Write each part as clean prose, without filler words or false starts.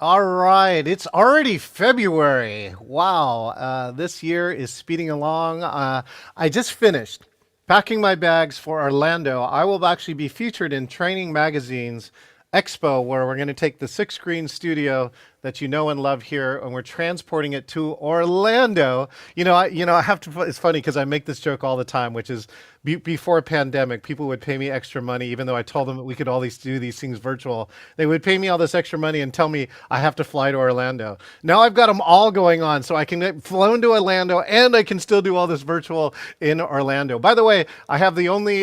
All right, it's already February. Wow, this year is speeding along. I just finished packing my bags for Orlando. I will actually be featured in Training Magazine's Expo, where we're going to take the six screen studio that you know and love here, and we're transporting it to Orlando. I have to. It's funny because I make this joke all the time, which is before pandemic, people would pay me extra money, even though I told them that we could always do these things virtual. They would pay me all this extra money and tell me I have to fly to Orlando. Now I've got them all going on, so I can get flown to Orlando and I can still do all this virtual in Orlando. By the way, I have the only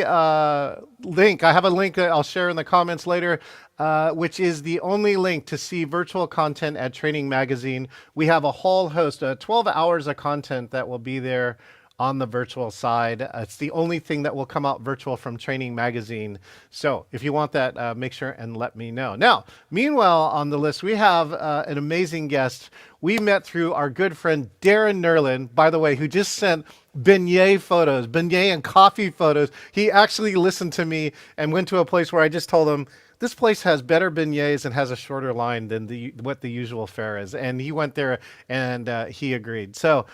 link. I have a link that I'll share in the comments later. Which is the only link to see virtual content at Training Magazine. We have a whole host, 12 hours of content that will be there on the virtual side. It's the only thing that will come out virtual from Training Magazine. So if you want that, make sure and let me know. Now, meanwhile, on the list, we have an amazing guest. We met through our good friend Darren Nerlin, by the way, who just sent beignet and coffee photos. He actually listened to me and went to a place where I just told him, this place has better beignets and has a shorter line than what the usual fare is. And he went there and he agreed. So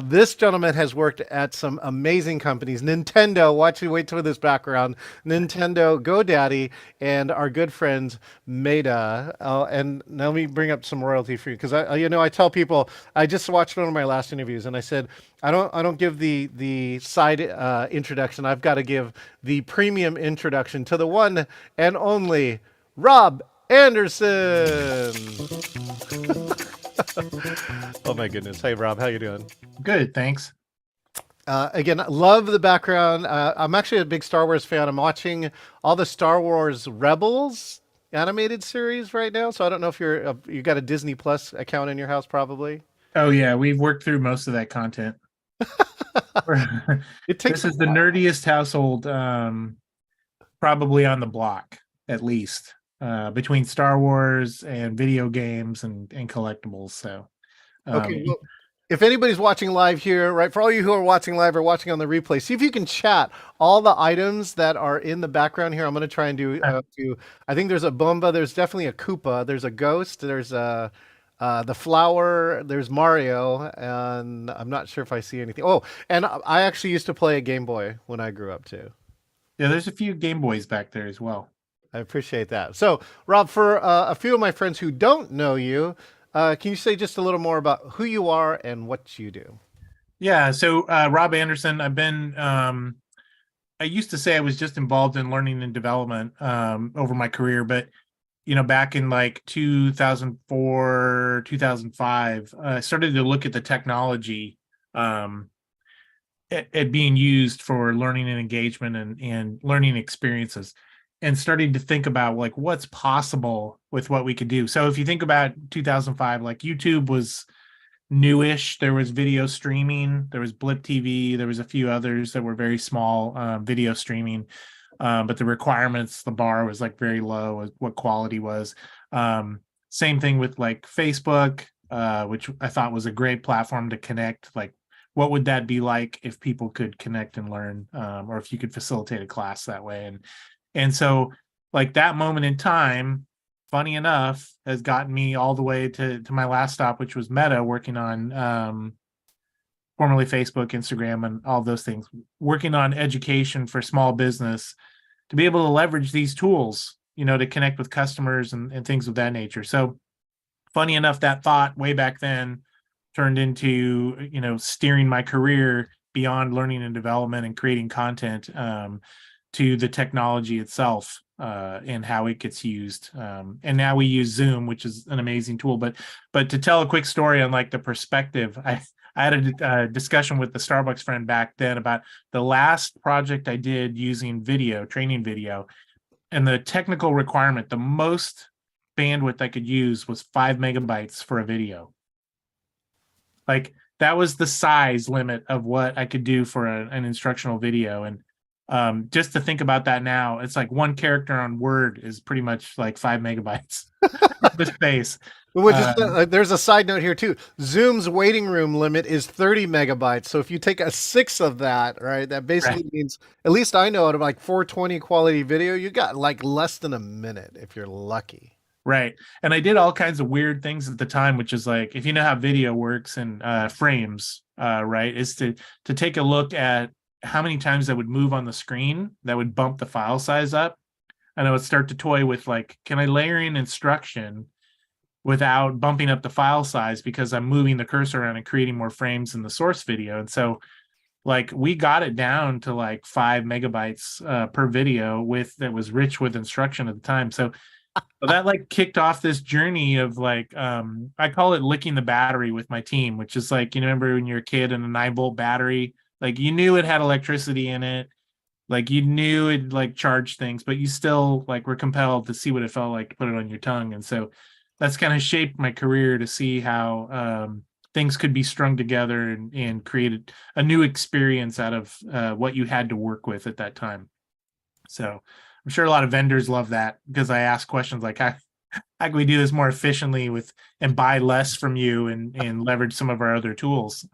this gentleman has worked at some amazing companies. Nintendo, wait till this background. Nintendo, GoDaddy, and our good friends Meta. And now let me bring up some royalty for you because I tell people I just watched one of my last interviews and I said I don't give the side introduction. I've got to give the premium introduction to the one and only Rob Anderson. Oh my goodness! Hey Rob, how you doing? Good, thanks. Again, love the background. I'm actually a big Star Wars fan. I'm watching all the Star Wars Rebels animated series right now. So I don't know if you got a Disney Plus account in your house, probably. Oh yeah, we've worked through most of that content. It takes This a is the while. nerdiest household, probably on the block, at least, between Star Wars and video games and collectibles. So, Okay, um, well, if anybody's watching live here, right, for all you who are watching live or watching on the replay, see if you can chat all the items that are in the background here. I'm going to try and do a few. I think there's a Bomba, there's definitely a Koopa, there's a Ghost, there's the flower, there's Mario, and I'm not sure if I see anything. Oh, and I actually used to play a Game Boy when I grew up too. yeah, there's a few Game Boys back there as well. I appreciate that. So, Rob, for a few of my friends who don't know you, can you say just a little more about who you are and what you do? Yeah, so Rob Anderson, I used to say I was just involved in learning and development over my career, but back in like 2004, 2005, I started to look at the technology um, at being used for learning and engagement and learning experiences, and starting to think about like what's possible with what we could do. So if you think about 2005, like YouTube was newish. There was video streaming, there was Blip TV, there was a few others that were very small video streaming, but the requirements, the bar was like very low as what quality was. Same thing with like Facebook, which I thought was a great platform to connect. Like, what would that be like if people could connect and learn, or if you could facilitate a class that way? And so, like that moment in time, funny enough, has gotten me all the way to my last stop, which was Meta, working on formerly Facebook, Instagram, and all those things, working on education for small business to be able to leverage these tools, to connect with customers and things of that nature. So funny enough, that thought way back then turned into, steering my career beyond learning and development and creating content to the technology itself and how it gets used. And now we use Zoom, which is an amazing tool. But to tell a quick story on like the perspective, I had a discussion with the Starbucks friend back then about the last project I did using video, training video, and the technical requirement, the most bandwidth I could use was 5 megabytes for a video. Like that was the size limit of what I could do for an instructional video. And just to think about that now, it's like one character on Word is pretty much like 5 megabytes the space. Which is, there's a side note here too. Zoom's waiting room limit is 30 megabytes. So if you take a sixth of that, right, that Right. basically means, at least I know out of like 420 quality video, you got like less than a minute if you're lucky. Right. And I did all kinds of weird things at the time, which is like, if you know how video works and frames, right, is to take a look at how many times that would move on the screen that would bump the file size up. And I would start to toy with like, can I layer in instruction without bumping up the file size because I'm moving the cursor around and creating more frames in the source video. And so like we got it down to like 5 megabytes per video with that was rich with instruction at the time. So that like kicked off this journey of like I call it licking the battery with my team, which is like, you remember when you're a kid and a 9-volt battery, like you knew it had electricity in it, like you knew it like charged things, but you still like were compelled to see what it felt like to put it on your tongue. And so that's kind of shaped my career to see how things could be strung together and created a new experience out of what you had to work with at that time. So I'm sure a lot of vendors love that because I ask questions like, how can we do this more efficiently with and buy less from you and leverage some of our other tools?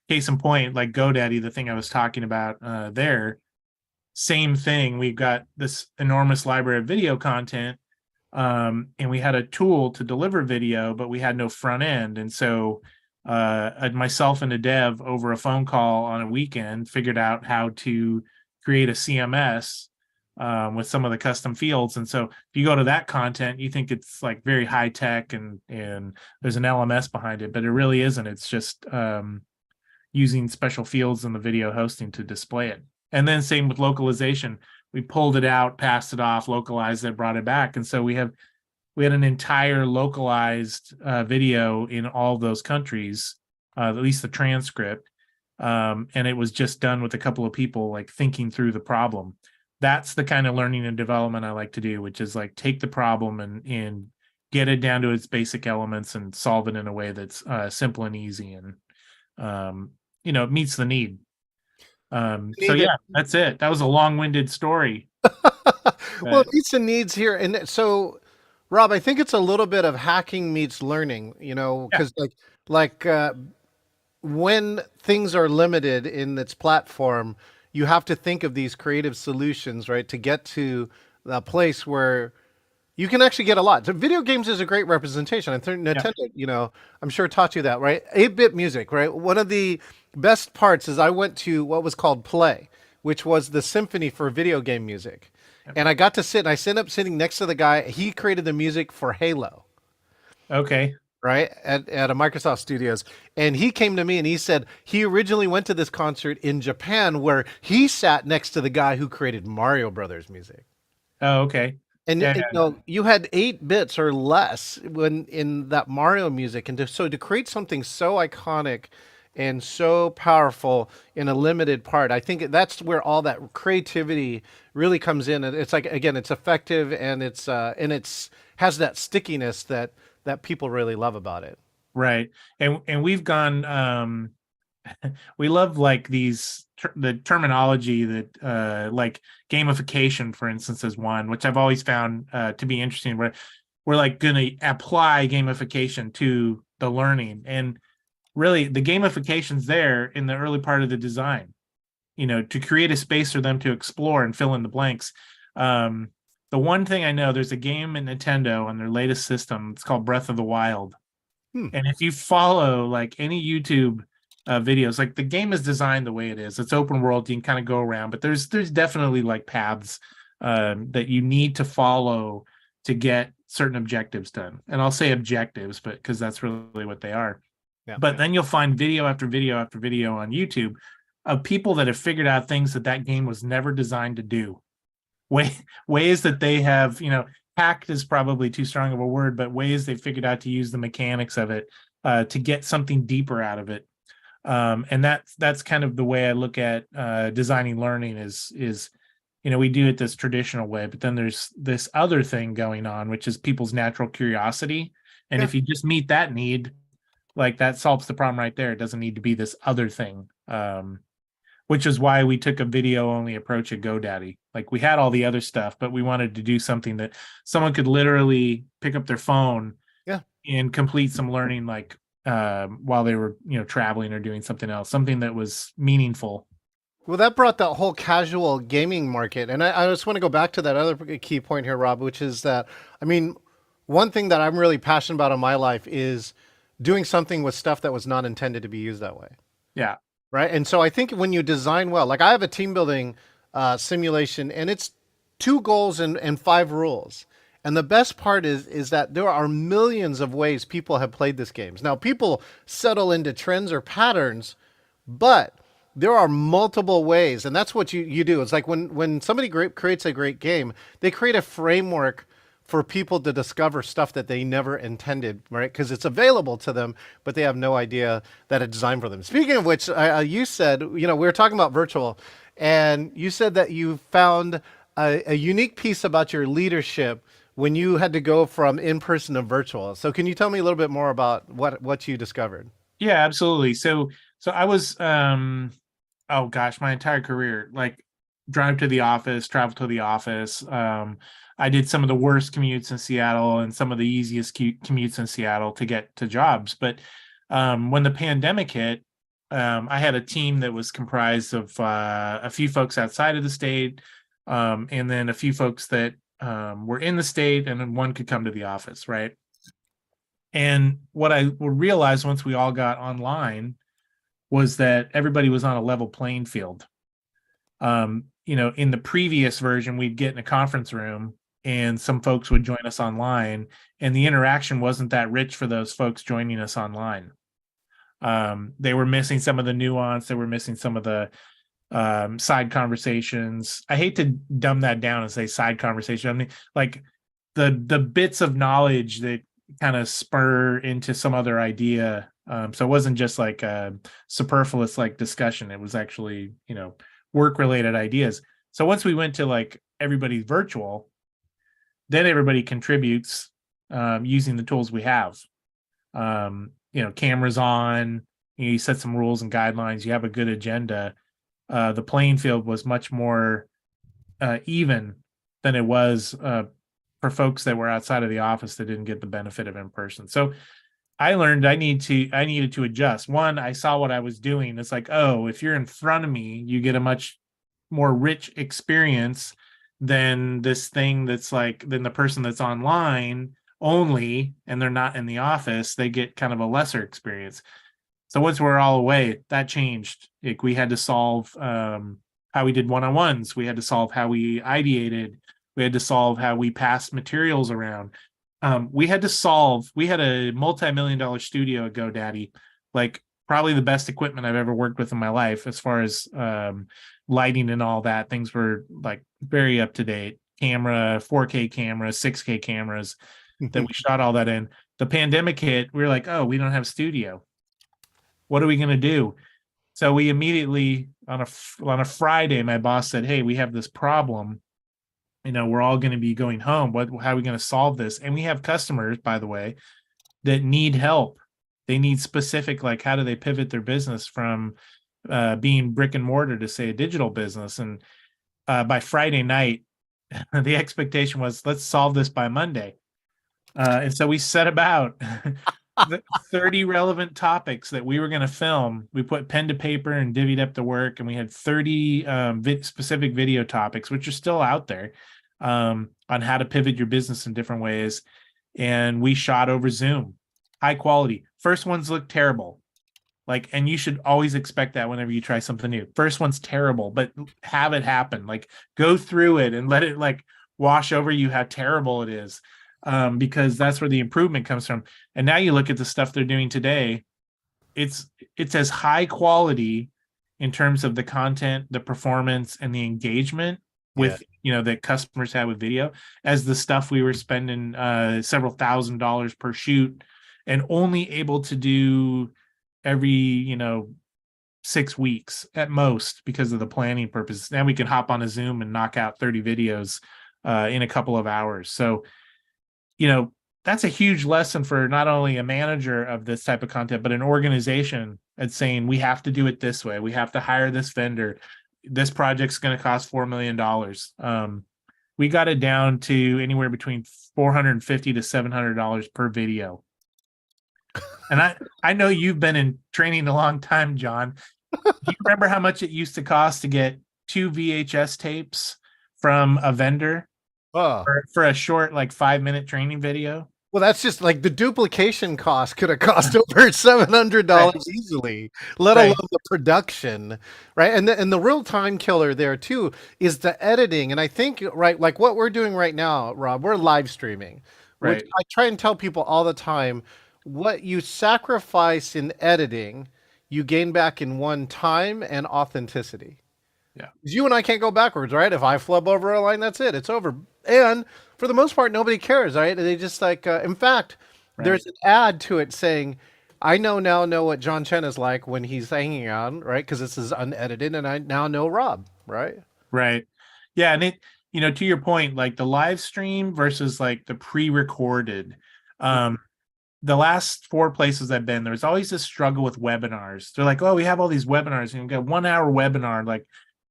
Case in point, like GoDaddy, the thing I was talking about there, same thing. We've got this enormous library of video content, and we had a tool to deliver video, but we had no front end. And so myself and a dev over a phone call on a weekend figured out how to create a CMS with some of the custom fields. And so if you go to that content, you think it's like very high tech and there's an LMS behind it, but it really isn't. It's just using special fields in the video hosting to display it. And then same with localization. We pulled it out, passed it off, localized it, brought it back. And so we had an entire localized video in all those countries, at least the transcript. And it was just done with a couple of people like thinking through the problem. That's the kind of learning and development I like to do, which is like take the problem and get it down to its basic elements and solve it in a way that's simple and easy and it meets the need. So yeah, that's it. That was a long-winded story. Well, But it meets the needs here. And so, Rob, I think it's a little bit of hacking meets learning, yeah, because like when things are limited in its platform, you have to think of these creative solutions, right, to get to the place where you can actually get a lot. So video games is a great representation. I think yeah, Nintendo, I'm sure taught you that, right? 8-bit music, right? One of the best parts is I went to what was called Play, which was the symphony for video game music. yeah. And I got to sit, and I ended up sitting next to the guy. He created the music for Halo, Okay. right? At a Microsoft Studios. And he came to me and he said he originally went to this concert in Japan where he sat next to the guy who created Mario Brothers music. Oh, okay. And Yeah, you had 8 bits or less when in that Mario music, and to create something so iconic and so powerful in a limited part, I think that's where all that creativity really comes in. And it's like again, it's effective and it's has that stickiness that people really love about it. right. And we've gone we love like the terminology that like gamification, for instance, is one which I've always found to be interesting. Where we're like going to apply gamification to the learning, and really the gamification's there in the early part of the design. To create a space for them to explore and fill in the blanks. The one thing I know, there's a game in Nintendo on their latest system. It's called Breath of the Wild, Hmm. and if you follow like any YouTube videos, like the game is designed the way it is. It's open world. You can kind of go around, but there's definitely like paths that you need to follow to get certain objectives done. And I'll say objectives, but because that's really what they are. Yeah. But then you'll find video after video after video on YouTube of people that have figured out things that game was never designed to do. Ways that they have, hacked is probably too strong of a word, but ways they figured out to use the mechanics of it to get something deeper out of it. And that's kind of the way I look at designing learning is we do it this traditional way, but then there's this other thing going on, which is people's natural curiosity. And Yeah. if you just meet that need, like that solves the problem right there. It doesn't need to be this other thing. Which is why we took a video only approach at GoDaddy. Like we had all the other stuff, but we wanted to do something that someone could literally pick up their phone Yeah. and complete some learning, like while they were, traveling or doing something else, something that was meaningful. Well, that brought that whole casual gaming market. And I just want to go back to that other key point here, Rob, which is that, I mean, one thing that I'm really passionate about in my life is doing something with stuff that was not intended to be used that way. Yeah. Right. And so I think when you design well, like I have a team building simulation and it's two goals and five rules. And the best part is that there are millions of ways people have played this games. Now people settle into trends or patterns, but there are multiple ways, and that's what you do. It's like when somebody creates a great game, they create a framework for people to discover stuff that they never intended, right? Because it's available to them, but they have no idea that it's designed for them. Speaking of which, you said, we were talking about virtual, and you said that you found a unique piece about your leadership when you had to go from in person to virtual. So, can you tell me a little bit more about what you discovered? Yeah, absolutely. So I was oh gosh, my entire career, like drive to the office, travel to the office. I did some of the worst commutes in Seattle and some of the easiest commutes in Seattle to get to jobs. But when the pandemic hit, I had a team that was comprised of a few folks outside of the state, and then a few folks that were in the state, and then one could come to the office, right? And what I would realize once we all got online was that everybody was on a level playing field. In the previous version, we'd get in a conference room and some folks would join us online, and the interaction wasn't that rich for those folks joining us online. They were missing some of the nuance, they were missing some of the side conversations. I hate to dumb that down and say side conversation. I mean, like the bits of knowledge that kind of spur into some other idea. So it wasn't just like a superfluous like discussion. It was actually, work related ideas. So once we went to like everybody's virtual, then everybody contributes using the tools we have. Cameras on, you set some rules and guidelines, you have a good agenda. The playing field was much more even than it was for folks that were outside of the office that didn't get the benefit of in person. So I learned I needed to adjust. One, I saw what I was doing. It's like, oh, if you're in front of me, you get a much more rich experience than this thing that's like than the person that's online only and they're not in the office. They get kind of a lesser experience. So once we're all away, that changed. Like we had to solve how we did one-on-ones. We had to solve how we ideated. We had to solve how we passed materials around. We had a multi-million-dollar studio at GoDaddy, like probably the best equipment I've ever worked with in my life as far as lighting and all that. Things were like very up to date. Camera, 4K cameras, 6K cameras that we shot all that in. The pandemic hit, we were like, oh, we don't have studio. What are we going to do? So we immediately on a Friday, my boss said, hey, we have this problem. We're all going to be going home. How are we going to solve this? And we have customers, by the way, that need help. They need specific, like, how do they pivot their business from being brick and mortar to, say, a digital business? And by Friday night, the expectation was, let's solve this by Monday. And so we set about 30 relevant topics that we were going to film. We put pen to paper and divvied up the work, and we had 30 specific video topics, which are still out there, on how to pivot your business in different ways. And we shot over Zoom, high quality. First ones look terrible. And you should always expect that whenever you try something new. First one's terrible, but have it happen. Like, go through it and let it like wash over you how terrible it is. Because that's where the improvement comes from. And now you look at the stuff they're doing today, it's as high quality in terms of the content, the performance, and the engagement with that customers have with video as the stuff we were spending several $1,000s per shoot and only able to do every 6 weeks at most because of the planning purposes. Now we can hop on a Zoom and knock out 30 videos in a couple of hours. So that's a huge lesson for not only a manager of this type of content, but an organization that's saying, we have to do it this way. We have to hire this vendor. This project's going to cost $4 million. We got it down to anywhere between $450 to $700 per video. And I know you've been in training a long time, John. Do you remember how much it used to cost to get 2 VHS tapes from a vendor? Oh, For a short, like 5-minute training video? Well, that's just like the duplication cost could have cost over Right. $700 easily, let alone Right. the production, right? And the real time killer there too is the editing. And I think, right, like what we're doing right now, Rob, we're live streaming, which Right. I try and tell people all the time, what you sacrifice in editing, you gain back in one time and authenticity. Yeah. 'Cause you and I can't go backwards, right? If I flub over a line, that's it. It's over. And for the most part, nobody cares, right? They just like, in fact, there's Right. an ad to it saying, I know what John Chen is like when he's hanging out, right? Because this is unedited, and I now know Rob, right? Right. Yeah. And to your point, like the live stream versus like the pre-recorded, um, the last four places I've been, there's always this struggle with webinars. They're like, oh, we have all these webinars and we've got 1 hour webinar. Like,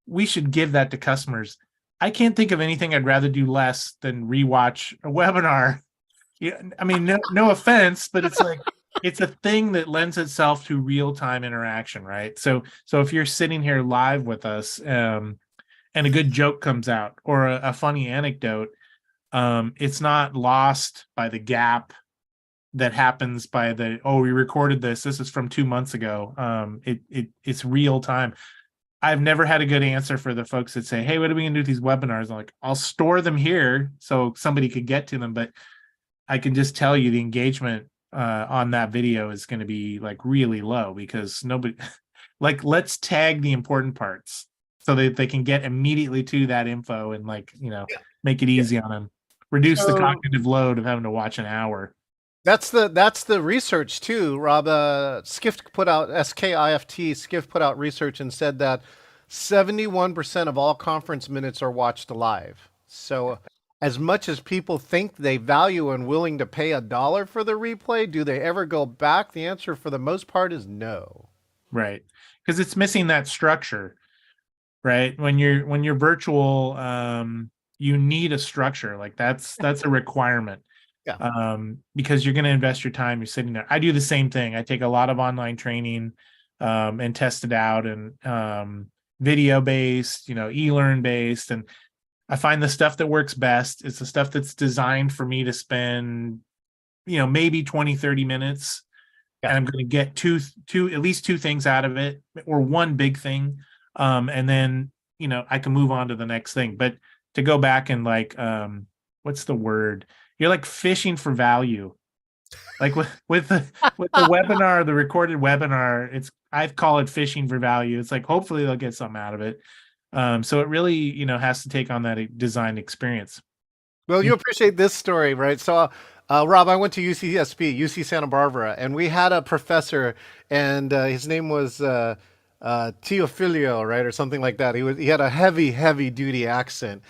we should give that to customers. I can't think of anything I'd rather do less than rewatch a webinar. Yeah, I mean, no offense, but it's like it's a thing that lends itself to real-time interaction, right? So if you're sitting here live with us, and a good joke comes out or a funny anecdote, it's not lost by the gap that happens by the, oh, we recorded this is from 2 months ago. It's real time. I've never had a good answer for the folks that say, hey, what are we gonna do with these webinars? I'm like, I'll store them here so somebody could get to them, but I can just tell you the engagement on that video is going to be like really low because nobody like, let's tag the important parts so that they can get immediately to that info and like, make it Yeah. easy on them, reduce the So cognitive load of having to watch an hour. that's the research too, Rob. Skift put out SKIFT. Skift put out research and said that 71% of all conference minutes are watched live. So, as much as people think they value and willing to pay $1 for the replay, do they ever go back? The answer for the most part is no. Right. Because it's missing that structure, right? When you're virtual, you need a structure. Like that's a requirement. Yeah. Because you're going to invest your time. You're sitting there. I do the same thing. I take a lot of online training, and test it out, and video based, e-learn based, and I find the stuff that works best is the stuff that's designed for me to spend, maybe 20, 30 minutes, Yeah. and I'm going to get at least two things out of it, or one big thing. And then, I can move on to the next thing. But to go back and like, what's the word? You're like fishing for value. Like with the webinar, the recorded webinar, I call it fishing for value. It's like, hopefully they'll get something out of it. So it really, has to take on that design experience. Well, You- you appreciate this story, right? So, Rob, I went to UCSB, UC Santa Barbara, and we had a professor, and his name was Teofilio, right, or something like that. He had a heavy, heavy duty accent,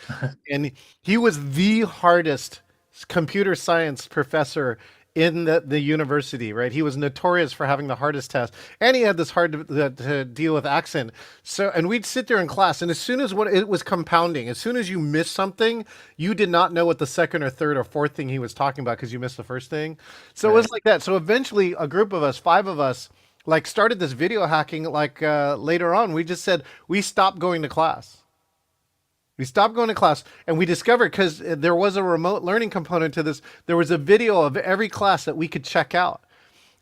and he was the hardest computer science professor in the university, right? He was notorious for having the hardest test, and he had this hard to deal with accent. So, and we'd sit there in class, and as soon as what it was compounding, as soon as you missed something, you did not know what the second or third or fourth thing he was talking about because you missed the first thing. So it right. was like that. So eventually, a group of us, five of us, like started this video hacking. Like later on, we just said we stopped going to class. We stopped going to class and we discovered because there was a remote learning component to this, there was a video of every class that we could check out.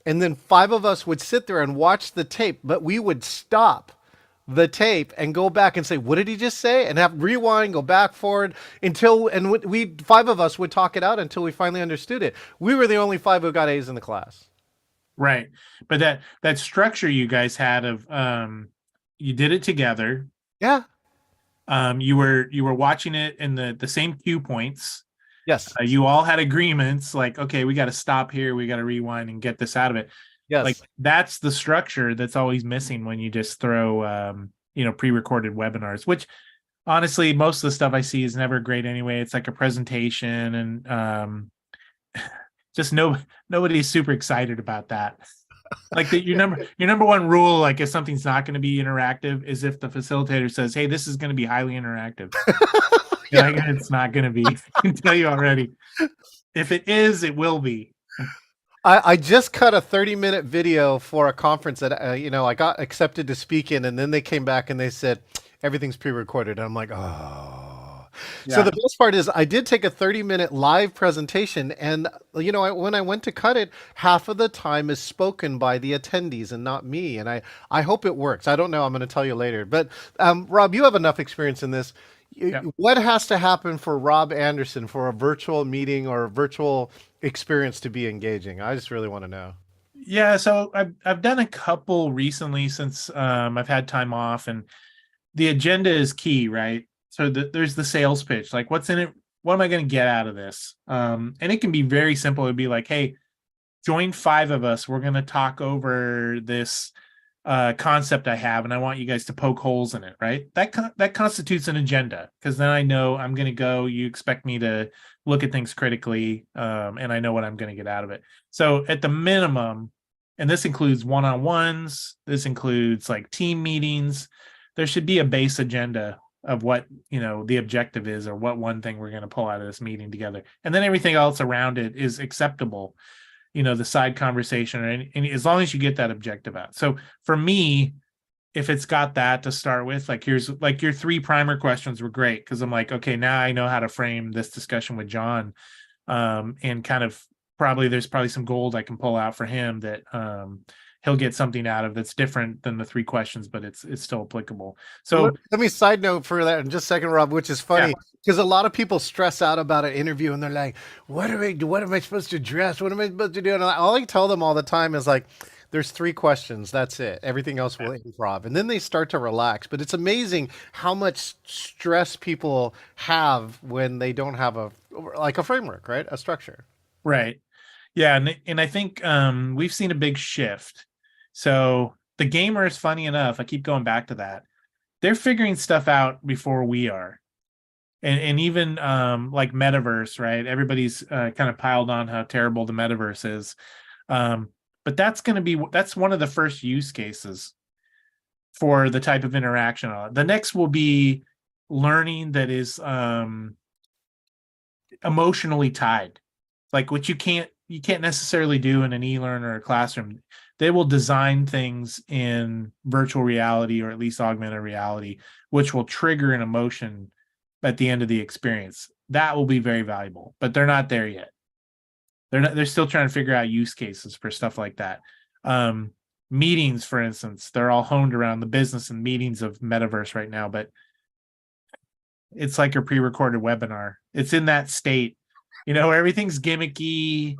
And then five of us would sit there and watch the tape, but we would stop the tape and go back and say, what did he just say? And have rewind, go back forward until, and we, five of us would talk it out until we finally understood it. We were the only five who got A's in the class. Right. But that structure you guys had of, you did it together. Yeah. You were watching it in the same cue points. Yes. You all had agreements like, okay, we got to stop here, we got to rewind and get this out of it. Like, Yes. that's the structure that's always missing when you just throw pre-recorded webinars, which honestly most of the stuff I see is never great anyway. It's like a presentation, and just nobody's super excited about that. Like your number one rule, like if something's not going to be interactive, is if the facilitator says, hey, this is going to be highly interactive. Yeah. Like, it's not going to be. I can tell you already. If it is, it will be. I just cut a 30-minute video for a conference that, I got accepted to speak in, and then they came back and they said, everything's pre-recorded. And I'm like, oh. So Yeah. the best part is I did take a 30-minute live presentation, and when I went to cut it, half of the time is spoken by the attendees and not me. And I hope it works. I don't know. I'm going to tell you later. But Rob, you have enough experience in this. Yeah. What has to happen for Rob Anderson for a virtual meeting or a virtual experience to be engaging? I just really want to know. Yeah. So I've done a couple recently since I've had time off, and the agenda is key, right? So there's the sales pitch, like what's in it, what am I going to get out of this? And it can be very simple. It'd be like, hey, join 5 of us. We're going to talk over this concept I have, and I want you guys to poke holes in it, right? That constitutes an agenda, because then I know I'm going to go. You expect me to look at things critically, and I know what I'm going to get out of it. So at the minimum, and this includes one-on-ones, this includes like team meetings. There should be a base agenda of what the objective is, or what one thing we're going to pull out of this meeting together, and then everything else around it is acceptable, the side conversation, and as long as you get that objective out. So for me, if it's got that to start with, like here's like your 3 primer questions were great, because I'm like, okay, now I know how to frame this discussion with John, and kind of there's probably some gold I can pull out for him that he'll get something out of that's different than the 3 questions, but it's still applicable. Well, So let me side note for that in just a second, Rob, which is yeah, funny because a lot of people stress out about an interview and they're like, "What am I? What am I supposed to dress? What am I supposed to do?" And all I tell them all the time is like, "There's 3 questions. That's it. Everything else will improv." And then they start to relax. But it's amazing how much stress people have when they don't have a framework, right? A structure. right. Yeah, and I think we've seen a big shift. So the gamers, funny enough, I keep going back to that. They're figuring stuff out before we are. And even like metaverse, right? Everybody's kind of piled on how terrible the metaverse is. Um, but that's one of the first use cases for the type of interaction. The next will be learning that is emotionally tied, like what you can't necessarily do in an e-learn or a classroom. They will design things in virtual reality, or at least augmented reality, which will trigger an emotion at the end of the experience. That will be very valuable, but they're not there yet. They're still trying to figure out use cases for stuff like that. Meetings, for instance, they're all honed around the business and meetings of metaverse right now, but it's like a pre-recorded webinar. It's in that state, everything's gimmicky.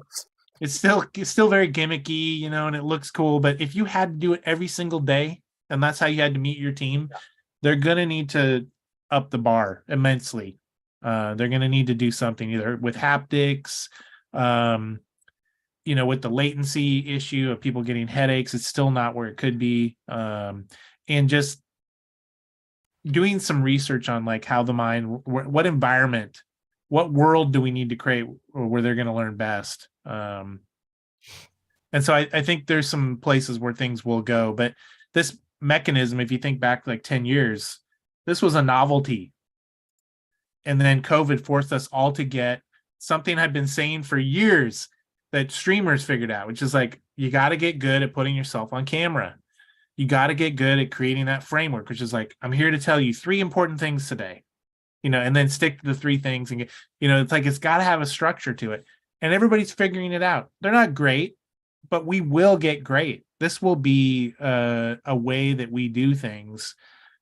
It's still very gimmicky, and it looks cool. But if you had to do it every single day, and that's how you had to meet your team, they're gonna need to up the bar immensely. They're gonna need to do something either with haptics, um, with the latency issue of people getting headaches. It's still not where it could be, and just doing some research on like how the mind, what environment, what world do we need to create where they're going to learn best. And so I think there's some places where things will go, but this mechanism, if you think back like 10 years, this was a novelty. And then COVID forced us all to get something I've been saying for years that streamers figured out, which is like, you got to get good at putting yourself on camera. You got to get good at creating that framework, which is like, I'm here to tell you 3 important things today, and then stick to the 3 things and get, it's like, it's got to have a structure to it, and everybody's figuring it out. They're not great, but we will get great. This will be a way that we do things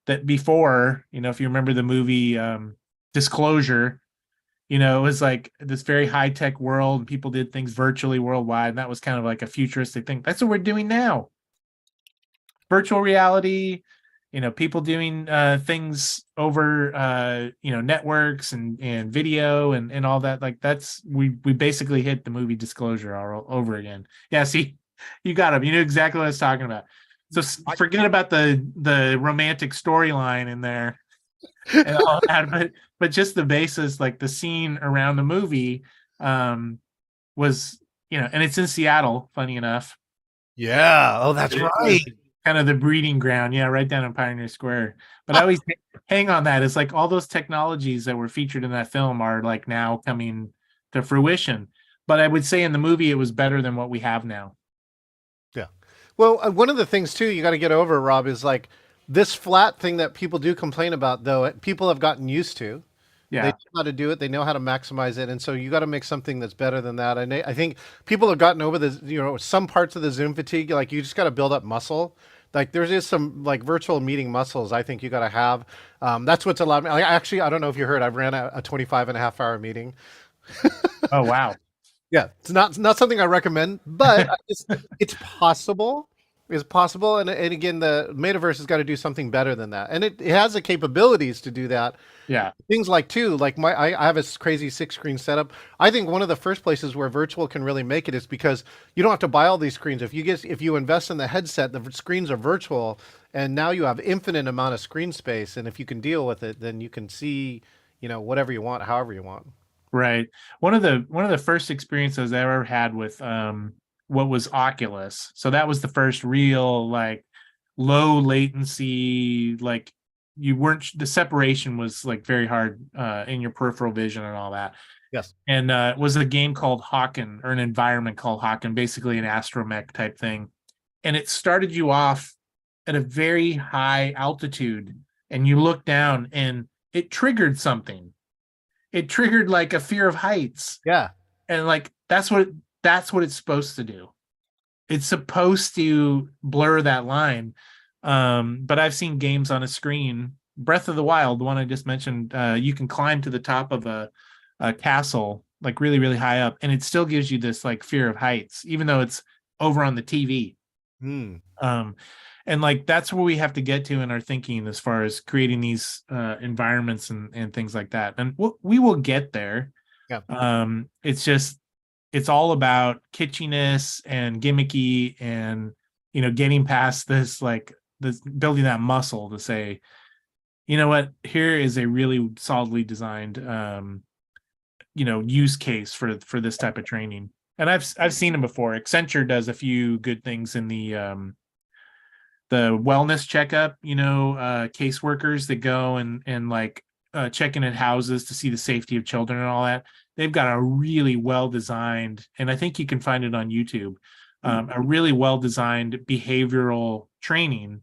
that before, if you remember the movie Disclosure, it was like this very high tech world and people did things virtually worldwide. And that was kind of like a futuristic thing. That's what we're doing now. Virtual reality, people doing things over networks and video and all that. Like we basically hit the movie Disclosure all over again. Yeah, see, you got him. You knew exactly what I was talking about. So forget about the romantic storyline in there and all that, but just the basis, like the scene around the movie, was, and it's in Seattle, funny enough. Yeah. Oh, that's It was right. kind of the breeding ground, yeah, right down in Pioneer Square. But I always hang on that. It's like all those technologies that were featured in that film are like now coming to fruition. But I would say in the movie, it was better than what we have now. Yeah. Well, one of the things too you got to get over, Rob, is like this flat thing that people do complain about, though, people have gotten used to. They Yeah. know how to do it. They know how to maximize it, and so you got to make something that's better than that. And I think people have gotten over the, some parts of the Zoom fatigue. Like you just got to build up muscle. Like there's just some like virtual meeting muscles. I think you got to have. That's what's allowed me. Actually, I don't know if you heard. I've ran a 25 and a half hour meeting. Oh, wow. Yeah, it's not something I recommend, but it's possible. It's possible, and again, the metaverse has got to do something better than that, and it has the capabilities to do that. Yeah. Things like too, like I have a crazy 6 screen setup. I think one of the first places where virtual can really make it is because you don't have to buy all these screens. If you invest in the headset, the screens are virtual, and now you have infinite amount of screen space. And if you can deal with it, then you can see, whatever you want, however you want. Right. One of the first experiences I ever had with what was Oculus. So that was the first real like low latency, like you weren't the separation was like very hard in your peripheral vision and all that. Yes. And it was a game called Hawken, or an environment called Hawken, basically an astromech type thing. And it started you off at a very high altitude, and you look down and it triggered something. It triggered like a fear of heights. Yeah. And like that's what it's supposed to do. It's supposed to blur that line. But I've seen games on a screen. Breath of the Wild, the one I just mentioned, you can climb to the top of a castle, like really, really high up, and it still gives you this like fear of heights, even though it's over on the TV. Hmm. Um, and like that's where we have to get to in our thinking as far as creating these environments and things like that. And we will get there. Yeah. It's just it's all about kitschiness and gimmicky, and getting past this, like this, building that muscle to say, you know what, here is a really solidly designed use case for this type of training. And I've seen them before. Accenture does a few good things in the wellness checkup, caseworkers that go and like check in at houses to see the safety of children and all that. They've got a really well designed, and I think you can find it on YouTube, a really well designed behavioral training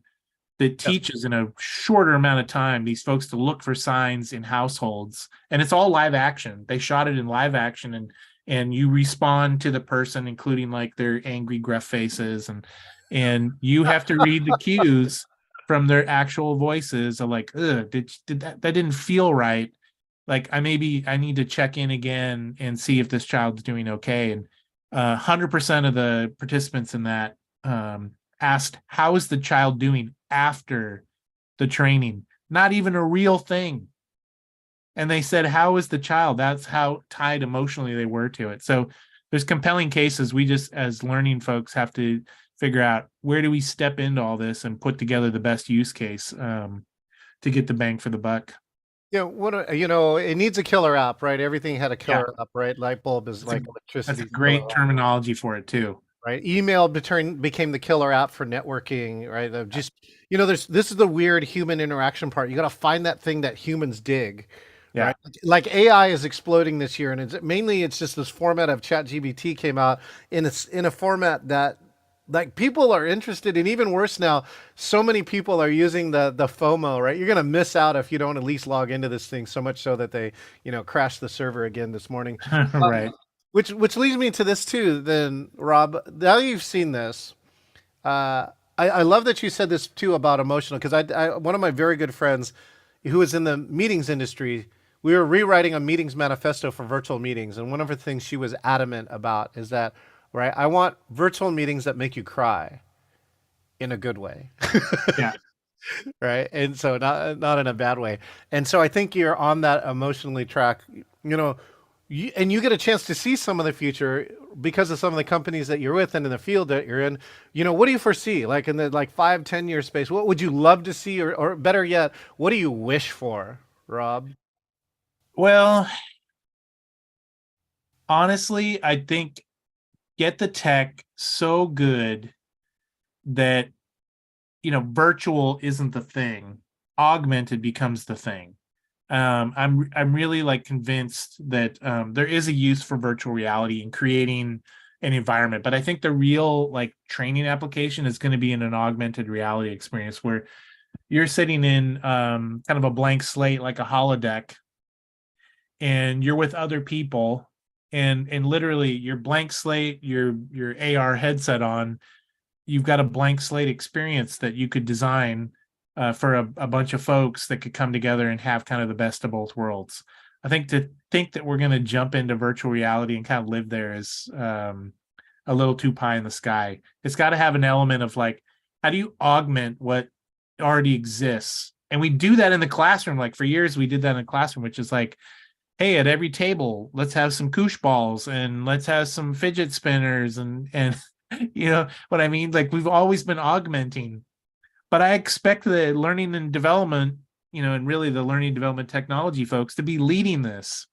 that Yes. teaches in a shorter amount of time these folks to look for signs in households. And it's all live action. They shot it in live action, and you respond to the person, including like their angry gruff faces, and you have to read the cues from their actual voices of like, ugh, did that didn't feel right. Like I need to check in again and see if this child's doing okay. And 100% of the participants in that asked, how is the child doing after the training? Not even a real thing. And they said, how is the child? That's how tied emotionally they were to it. So there's compelling cases. We just, as learning folks, have to figure out, where do we step into all this and put together the best use case to get the bang for the buck. Yeah, it needs a killer app, right? Everything had a Yeah, killer app, right? Light bulb is that's a, like that's a electricity great terminology for it too. right? Email became the killer app for networking, right? Just this is the weird human interaction part. You got to find that thing that humans dig, Yeah. right? Like AI is exploding this year, and it's just this format of ChatGPT came out in a format that like people are interested in. Even worse now, so many people are using the FOMO, right? You're gonna miss out if you don't at least log into this thing. So much so that they crashed the server again this morning. Right. Which leads me to this too. Then Rob, now you've seen this, I love that you said this too about emotional, because one of my very good friends who is in the meetings industry, we were rewriting a meetings manifesto for virtual meetings, and one of the things she was adamant about is that, right, I want virtual meetings that make you cry in a good way. Yeah. Right, and so not in a bad way. And so I think you're on that emotionally track, and you get a chance to see some of the future because of some of the companies that you're with and in the field that you're in. What do you foresee, like in the 5-10 year space? What would you love to see, or better yet, what do you wish for, Rob? Well, honestly, I think get the tech so good that virtual isn't the thing, augmented becomes the thing. I'm really like convinced that there is a use for virtual reality in creating an environment, but I think the real like training application is going to be in an augmented reality experience where you're sitting in kind of a blank slate, like a holodeck, and you're with other people, and literally your blank slate, your AR headset on, you've got a blank slate experience that you could design for a bunch of folks that could come together and have kind of the best of both worlds. I think to think that we're going to jump into virtual reality and kind of live there is a little too pie in the sky. It's got to have an element of like, how do you augment what already exists? And we do that in the classroom. Like for years, we did that in the classroom, which is like, hey, at every table, let's have some koosh balls and let's have some fidget spinners and you know what I mean? Like we've always been augmenting, but I expect the learning and development, and really the learning and development technology folks to be leading this,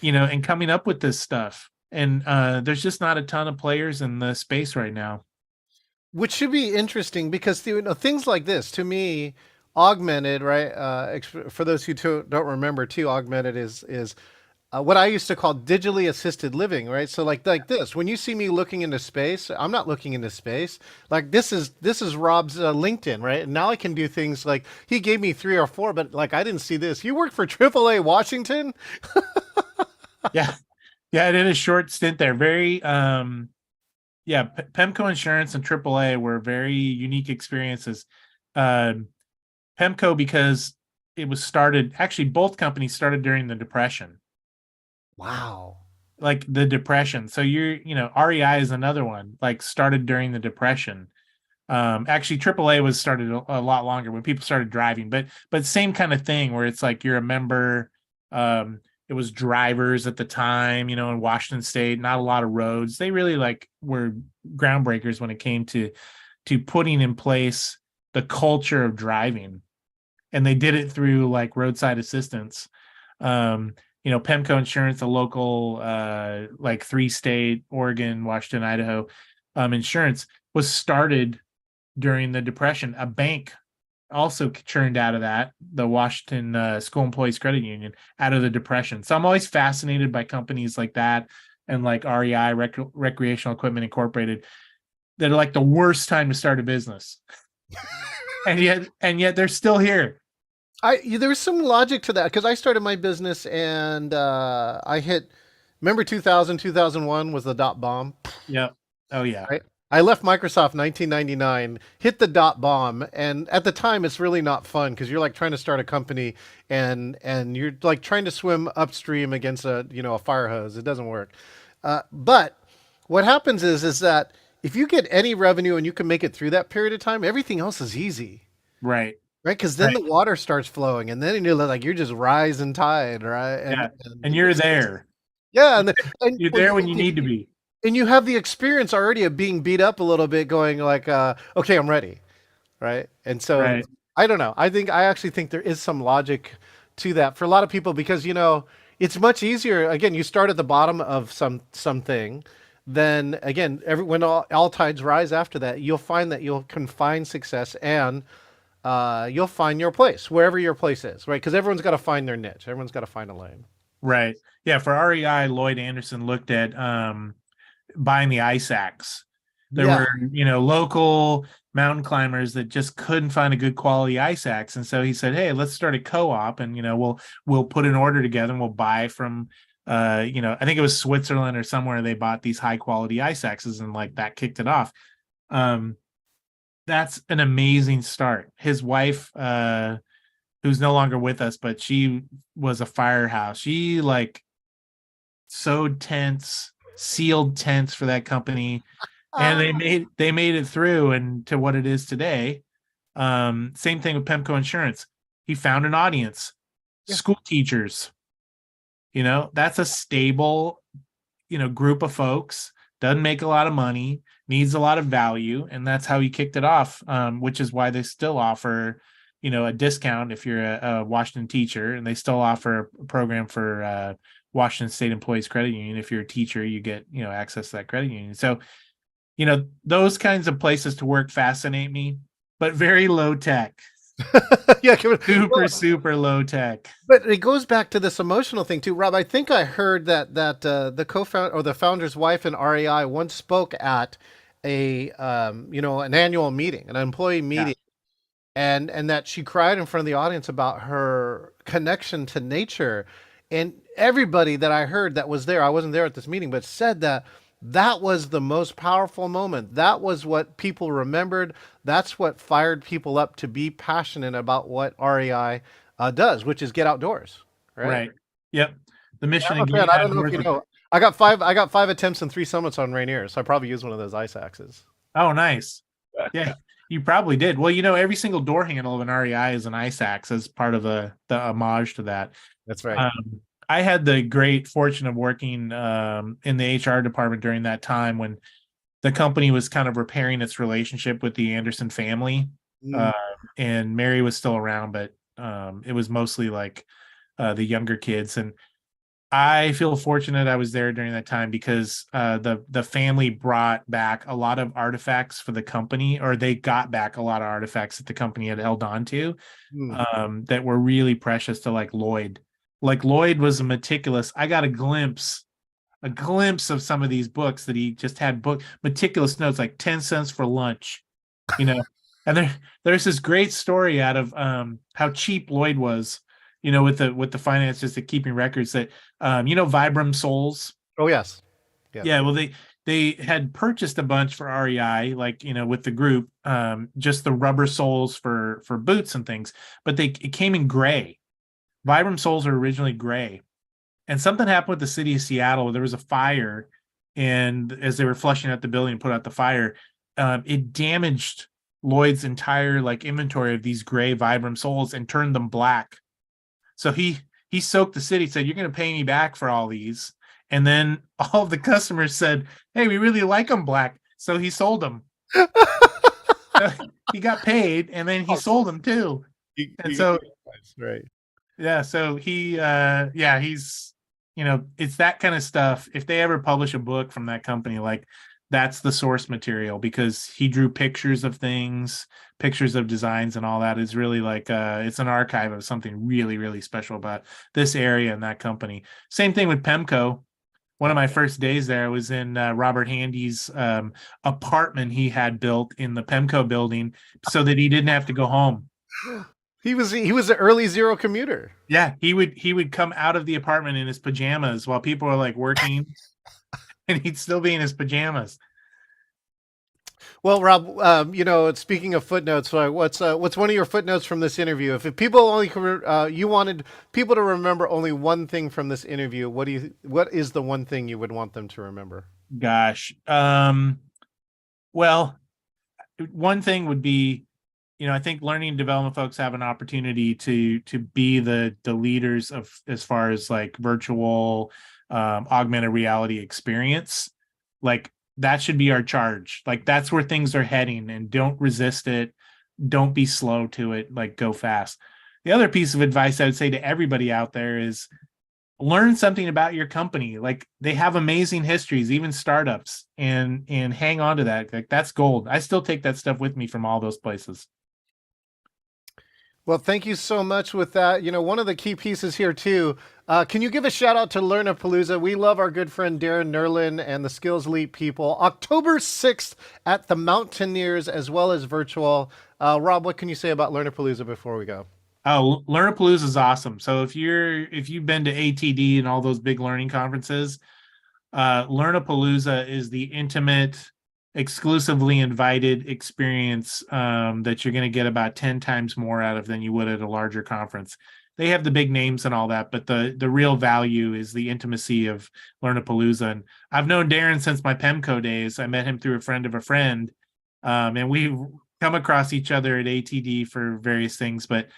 and coming up with this stuff. And there's just not a ton of players in the space right now. Which should be interesting because things like this to me, augmented, right? For those who don't remember, too, augmented is what I used to call digitally assisted living, right? So like this, when you see me looking into space, I'm not looking into space. Like this is Rob's LinkedIn, right? And now I can do things like he gave me three or four, but like I didn't see this. You work for AAA Washington? Yeah. Yeah, I did a short stint there. Very yeah, Pemco Insurance and AAA were very unique experiences. Pemco, because it was started, actually both companies started during the Depression. Wow. Like the Depression. So REI is another one, like started during the Depression. Actually AAA was started a lot longer when people started driving, but same kind of thing where it's like you're a member. It was drivers at the time, in Washington State, not a lot of roads. They really were groundbreakers when it came to putting in place the culture of driving. And they did it through like roadside assistance. Pemco Insurance, a local like 3-state, Oregon, Washington, Idaho insurance, was started during the Depression. A bank also churned out of that, the Washington School Employees Credit Union, out of the Depression. So I'm always fascinated by companies like that and like REI, Recreational Equipment Incorporated, that are like the worst time to start a business. and yet they're still here. There's some logic to that because I started my business and I hit. Remember 2000, 2001 was the dot bomb. Yeah. Oh yeah. Right. I left Microsoft 1999, hit the dot bomb, and at the time it's really not fun because you're like trying to start a company and you're like trying to swim upstream against a fire hose. It doesn't work. But what happens is that if you get any revenue and you can make it through that period of time, everything else is easy. Right. Right, because then the water starts flowing, and then you're just rising tide, right? And you're there. Yeah, and you're there when you need to be, and you have the experience already of being beat up a little bit, going like, "Okay, I'm ready," right? And so I don't know. I actually think there is some logic to that for a lot of people because it's much easier. Again, you start at the bottom of something, then again, when all tides rise after that, you'll find that you can find success and you'll find your place wherever your place is, right? Because everyone's got to find their niche. Everyone's got to find a lane. Right. Yeah. For REI, Lloyd Anderson looked at buying the ice axe. There were, local mountain climbers that just couldn't find a good quality ice axe. And so he said, hey, let's start a co-op and, we'll put an order together and we'll buy from, I think it was Switzerland or somewhere they bought these high quality ice axes and like that kicked it off. That's an amazing start. His wife, who's no longer with us, but she was a firehouse. She sewed tents, sealed tents for that company, and they made it through and to what it is today. Same thing with Pemco Insurance. He found an audience, school teachers. That's a stable, group of folks. Doesn't make a lot of money, needs a lot of value, and that's how he kicked it off. Which is why they still offer, a discount if you're a Washington teacher, and they still offer a program for Washington State Employees Credit Union. If you're a teacher, you get access to that credit union. So, those kinds of places to work fascinate me, but very low tech. Yeah, super low tech. But it goes back to this emotional thing too, Rob. I think I heard that the co-founder or the founder's wife in REI once spoke at an annual meeting, an employee meeting, and that she cried in front of the audience about her connection to nature, And everybody that I heard that was there, I wasn't there at this meeting, but said that that was the most powerful moment. That was what people remembered. That's what fired people up to be passionate about what REI does, which is get outdoors, right? Right. Yep. The mission I'm of a fan. getting I don't know if outdoors. you know. I got five attempts and three summits on Rainier, so I probably use one of those ice axes. Oh, nice. Yeah, you probably did. Well, every single door handle of an REI is an ice axe as part of the homage to that. That's right. Um, I had the great fortune of working in the HR department during that time when the company was kind of repairing its relationship with the Anderson family. Mm. Uh, and Mary was still around, but it was mostly like the younger kids. And I feel fortunate I was there during that time because the family brought back a lot of artifacts for the company, or they got back a lot of artifacts that the company had held on to Mm. that were really precious to like Lloyd. Like Lloyd was meticulous. I got a glimpse of some of these books that he just had meticulous notes, like 10 cents for lunch, you know. And there's this great story out of how cheap Lloyd was, with the finances that keeping records that Vibram Souls. Oh yes, yes. Yeah, well they had purchased a bunch for REI, like with the group, just the rubber soles for boots and things, but it came in gray. Vibram soles are originally gray. And something happened with the city of Seattle. There was a fire, and as they were flushing out the building and put out the fire, it damaged Lloyd's entire like inventory of these gray Vibram soles and turned them black. So he soaked the city, said, "You're going to pay me back for all these." And then all of the customers said, "Hey, we really like them black." So he sold them. So he got paid, and then he sold them too. And so right. yeah, so he's it's that kind of stuff. If they ever publish a book from that company, like that's the source material, because he drew pictures of things, pictures of designs and all that. Is really like it's an archive of something really, really special about this area and that company. Same thing with Pemco. One of my first days there was in Robert Handy's apartment he had built in the Pemco building so that he didn't have to go home. He was an early zero commuter. Yeah, he would come out of the apartment in his pajamas while people were like working, and he'd still be in his pajamas. Well, Rob, speaking of footnotes, what's one of your footnotes from this interview? If people only you wanted people to remember only one thing from this interview, what is the one thing you would want them to remember? Gosh, well, one thing would be, I think learning and development folks have an opportunity to be the leaders of, as far as like virtual augmented reality experience. Like that should be our charge. Like that's where things are heading, and don't resist it. Don't be slow to it. Like go fast. The other piece of advice I would say to everybody out there is learn something about your company. Like they have amazing histories, even startups, and hang on to that. Like that's gold. I still take that stuff with me from all those places. Well, thank you so much with that. One of the key pieces here too. Can you give a shout out to Learnapalooza? We love our good friend Darren Nerlin and the Skills Leap people. October 6th at the Mountaineers, as well as virtual. Rob, what can you say about Learnapalooza before we go? Oh, Learnapalooza is awesome. So if you've been to ATD and all those big learning conferences, Learnapalooza is the intimate, exclusively invited experience that you're going to get about 10 times more out of than you would at a larger conference. They have the big names and all that, but the real value is the intimacy of Learnapalooza. And I've known Darren since my Pemco days. I met him through a friend of a friend, and we've come across each other at ATD for various things. But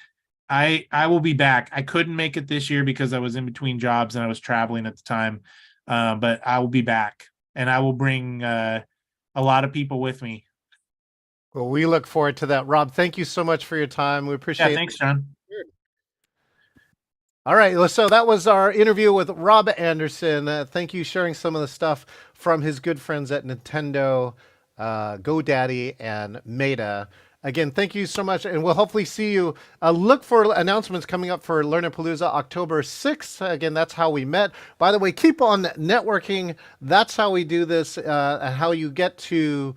I will be back. I couldn't make it this year because I was in between jobs and I was traveling at the time, but I will be back, and I will bring a lot of people with me. Well, we look forward to that. Rob, thank you so much for your time. We appreciate it. Yeah, thanks, John. All right, so that was our interview with Rob Anderson. Thank you sharing some of the stuff from his good friends at Nintendo, GoDaddy, and Meta. Again, thank you so much, and we'll hopefully see you. Look for announcements coming up for Learnapalooza October 6th. Again, that's how we met. By the way, keep on networking. That's how we do this, how you get to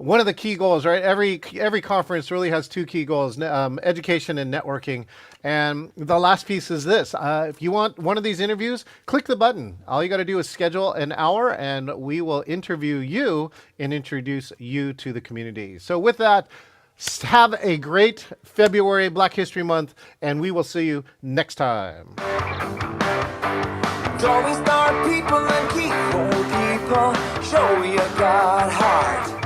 one of the key goals, right? Every conference really has two key goals: education and networking. And the last piece is this: if you want one of these interviews, click the button. All you got to do is schedule an hour, and we will interview you and introduce you to the community. So, with that, have a great February, Black History Month, and we will see you next time. Don't we start people and keep whole people? Show you got heart.